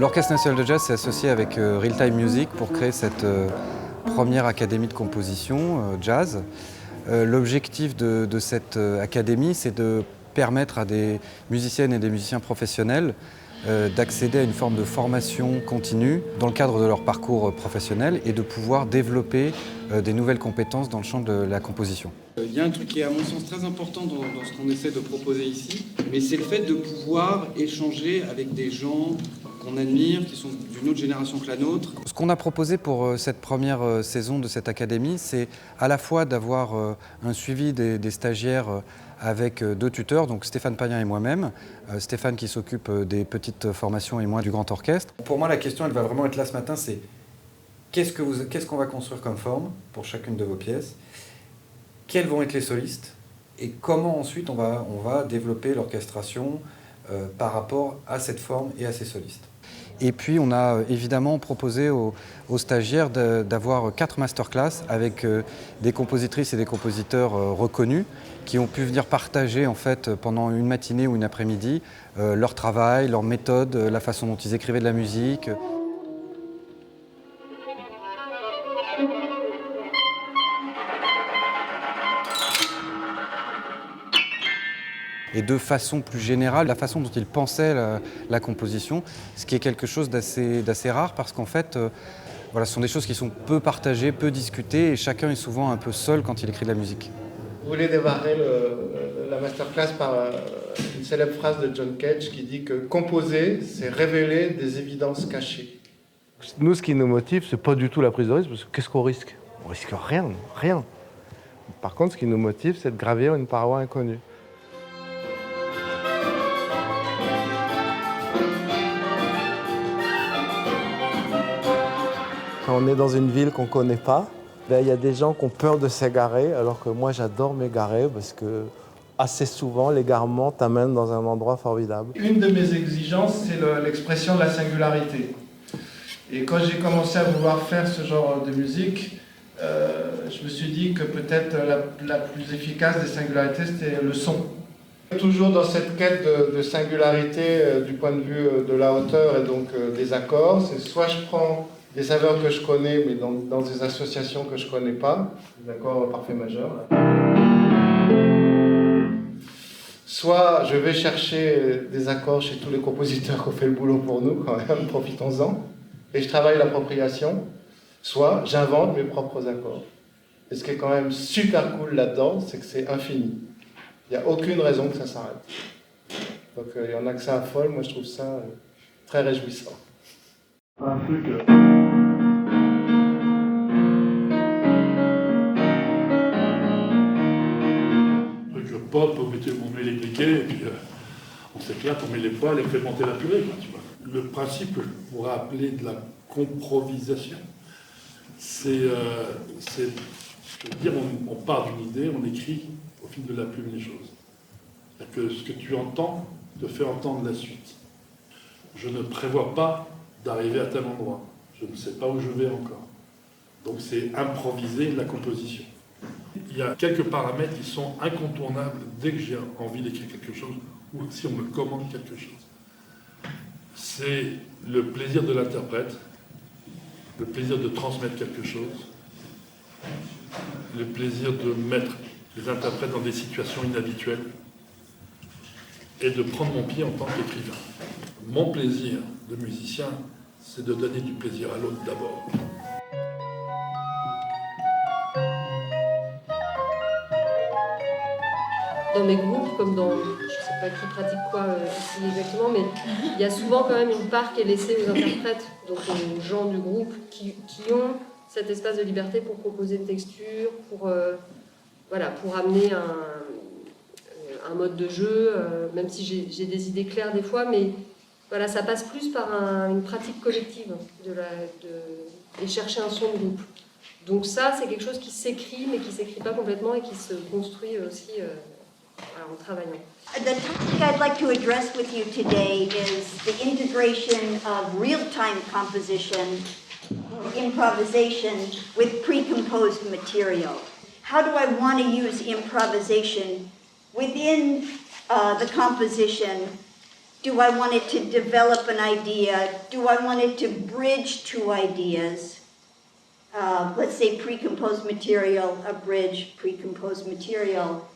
L'Orchestre national de jazz s'est associé avec Real Time Music pour créer cette première académie de composition jazz. L'objectif de cette académie, c'est de permettre à des musiciennes et des musiciens professionnels d'accéder à une forme de formation continue dans le cadre de leur parcours professionnel et de pouvoir développer des nouvelles compétences dans le champ de la composition. Il y a un truc qui est à mon sens très important dans ce qu'on essaie de proposer ici, mais c'est le fait de pouvoir échanger avec des gens qu'on admire, qui sont d'une autre génération que la nôtre. Ce qu'on a proposé pour cette première saison de cette académie, c'est à la fois d'avoir un suivi des stagiaires avec deux tuteurs, donc Stéphane Payen et moi-même. Stéphane qui s'occupe des petites formations et moi du grand orchestre. Pour moi, la question, elle va vraiment être là ce matin, c'est qu'est-ce qu'on va construire comme forme pour chacune de vos pièces? Quels vont être les solistes? Et comment ensuite on va développer l'orchestration par rapport à cette forme et à ces solistes. Et puis on a évidemment proposé aux stagiaires d'avoir 4 masterclass avec des compositrices et des compositeurs reconnus qui ont pu venir partager en fait pendant une matinée ou une après-midi leur travail, leur méthode, la façon dont ils écrivaient de la musique. Et de façon plus générale, la façon dont ils pensaient la composition, ce qui est quelque chose d'assez rare parce qu'en fait, voilà, ce sont des choses qui sont peu partagées, peu discutées et chacun est souvent un peu seul quand il écrit de la musique. Je voulais démarrer la masterclass par une célèbre phrase de John Cage qui dit que composer, c'est révéler des évidences cachées. Nous, ce qui nous motive, c'est pas du tout la prise de risque, parce que qu'est-ce qu'on risque? On risque rien, rien. Par contre, ce qui nous motive, c'est de gravir une paroi inconnue. Quand on est dans une ville qu'on ne connaît pas, il y a des gens qui ont peur de s'égarer, alors que moi j'adore m'égarer parce que assez souvent l'égarement t'amène dans un endroit formidable. Une de mes exigences, c'est l'expression de la singularité. Et quand j'ai commencé à vouloir faire ce genre de musique, je me suis dit que peut-être la plus efficace des singularités, c'était le son. Toujours dans cette quête de singularité du point de vue de la hauteur et donc des accords, c'est soit je prends des saveurs que je connais, mais dans des associations que je ne connais pas, des accords parfaits majeurs. Soit je vais chercher des accords chez tous les compositeurs qui ont fait le boulot pour nous, quand même, profitons-en, et je travaille l'appropriation. Soit j'invente mes propres accords. Et ce qui est quand même super cool là-dedans, c'est que c'est infini. Il n'y a aucune raison que ça s'arrête. Donc il y en a que ça affole, moi je trouve ça très réjouissant. Un truc... Pop, on met les briquets, et puis on s'éclate, on met les poils et on fait monter la purée, quoi, tu vois. Le principe que je pourrais appeler de la comprovisation, c'est je veux dire, on part d'une idée, on écrit au fil de la plume les choses. C'est-à-dire que ce que tu entends te fait entendre la suite. Je ne prévois pas d'arriver à tel endroit. Je ne sais pas où je vais encore. Donc c'est improviser la composition. Il y a quelques paramètres qui sont incontournables dès que j'ai envie d'écrire quelque chose ou si on me commande quelque chose. C'est le plaisir de l'interprète, le plaisir de transmettre quelque chose, le plaisir de mettre les interprètes dans des situations inhabituelles et de prendre mon pied en tant qu'écrivain. Mon plaisir de musicien, c'est de donner du plaisir à l'autre d'abord. Dans mes groupes, comme dans, je ne sais pas qui pratique quoi ici exactement, mais il y a souvent quand même une part qui est laissée aux interprètes, donc aux gens du groupe qui ont cet espace de liberté pour proposer une texture, pour amener un mode de jeu, même si j'ai des idées claires des fois, mais voilà, ça passe plus par une pratique collective et chercher un son de groupe. Donc ça, c'est quelque chose qui s'écrit, mais qui ne s'écrit pas complètement et qui se construit aussi en travaillant. The topic I'd like to address with you today is the integration of real-time composition, improvisation, with pre-composed material. How do I want to use improvisation within the composition Do I want it to develop an idea? Do I want it to bridge two ideas? Let's say pre-composed material, a bridge, pre-composed material.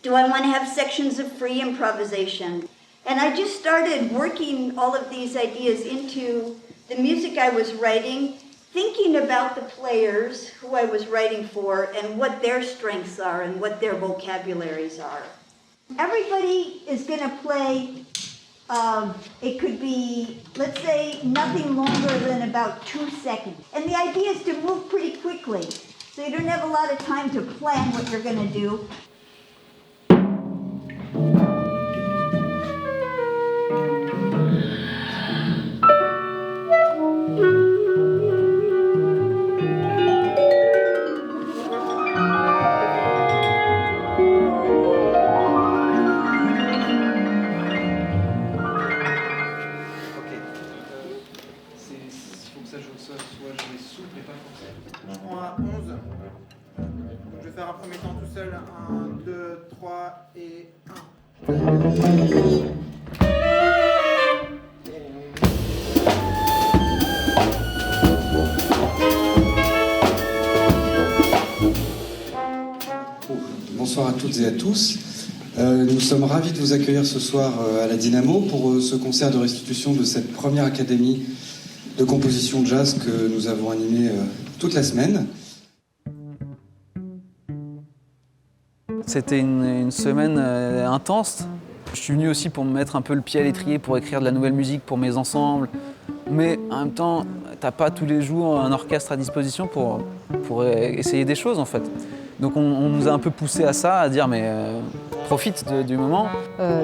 Do I want to have sections of free improvisation? And I just started working all of these ideas into the music I was writing, thinking about the players who I was writing for and what their strengths are and what their vocabularies are. Everybody is going to play, it could be, let's say, nothing longer than about 2 seconds. And the idea is to move pretty quickly, so you don't have a lot of time to plan what you're going to do. Je prends un 11. Je vais faire un premier temps tout seul. 1, 2, 3 et 1. Bonsoir à toutes et à tous. Nous sommes ravis de vous accueillir ce soir à la Dynamo pour ce concert de restitution de cette première académie de composition jazz que nous avons animée toute la semaine. C'était une semaine intense. Je suis venu aussi pour me mettre un peu le pied à l'étrier, pour écrire de la nouvelle musique pour mes ensembles. Mais en même temps, t'as pas tous les jours un orchestre à disposition pour essayer des choses en fait. Donc on nous a un peu poussé à ça, à dire mais profite du moment.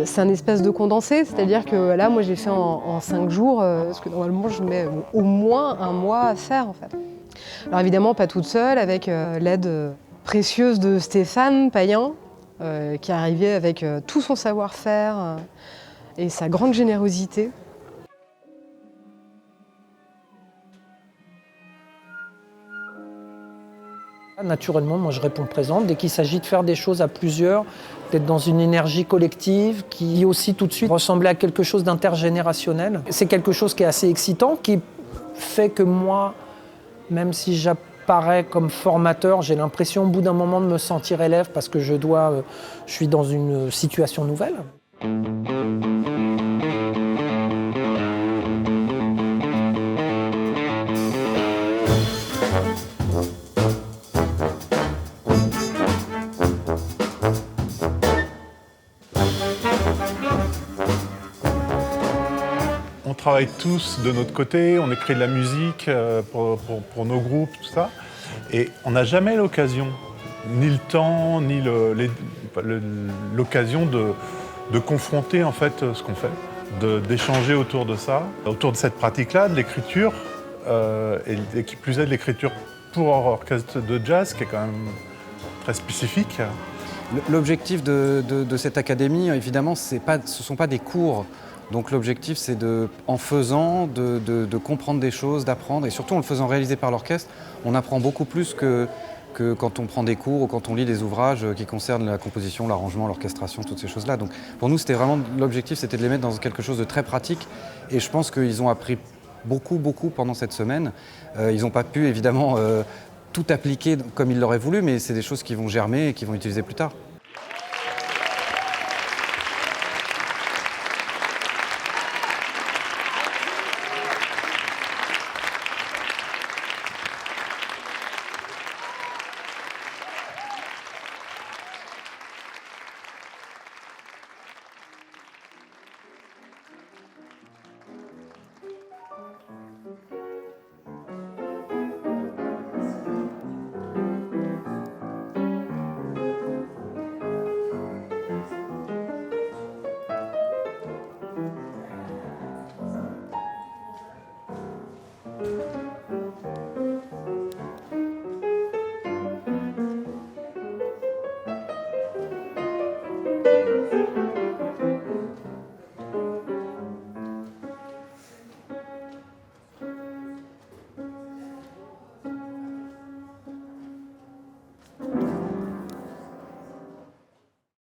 C'est un espèce de condensé, c'est-à-dire que là moi j'ai fait en 5 jours, parce que normalement je mets au moins un mois à faire en fait. Alors évidemment pas toute seule, avec l'aide précieuse de Stéphane Payen, qui est arrivé avec tout son savoir-faire et sa grande générosité. Naturellement, moi je réponds présente. Dès qu'il s'agit de faire des choses à plusieurs, d'être dans une énergie collective qui aussi tout de suite ressemblait à quelque chose d'intergénérationnel. C'est quelque chose qui est assez excitant, qui fait que moi, même si j'apparais comme formateur, j'ai l'impression au bout d'un moment de me sentir élève parce que je suis dans une situation nouvelle. On travaille tous de notre côté, on écrit de la musique pour nos groupes, tout ça. Et on n'a jamais l'occasion, ni le temps, ni l'occasion de confronter en fait ce qu'on fait, d'échanger autour de ça, autour de cette pratique-là, de l'écriture, et qui plus est de l'écriture pour orchestre de jazz, qui est quand même très spécifique. L'objectif de cette académie, évidemment, ce ne sont pas des cours. Donc l'objectif, c'est en faisant, de comprendre des choses, d'apprendre. Et surtout, en le faisant réaliser par l'orchestre, on apprend beaucoup plus que quand on prend des cours ou quand on lit des ouvrages qui concernent la composition, l'arrangement, l'orchestration, toutes ces choses-là. Donc pour nous, c'était vraiment l'objectif, c'était de les mettre dans quelque chose de très pratique. Et je pense qu'ils ont appris beaucoup pendant cette semaine. Ils n'ont pas pu, évidemment, tout appliquer comme ils l'auraient voulu, mais c'est des choses qui vont germer et qui vont utiliser plus tard.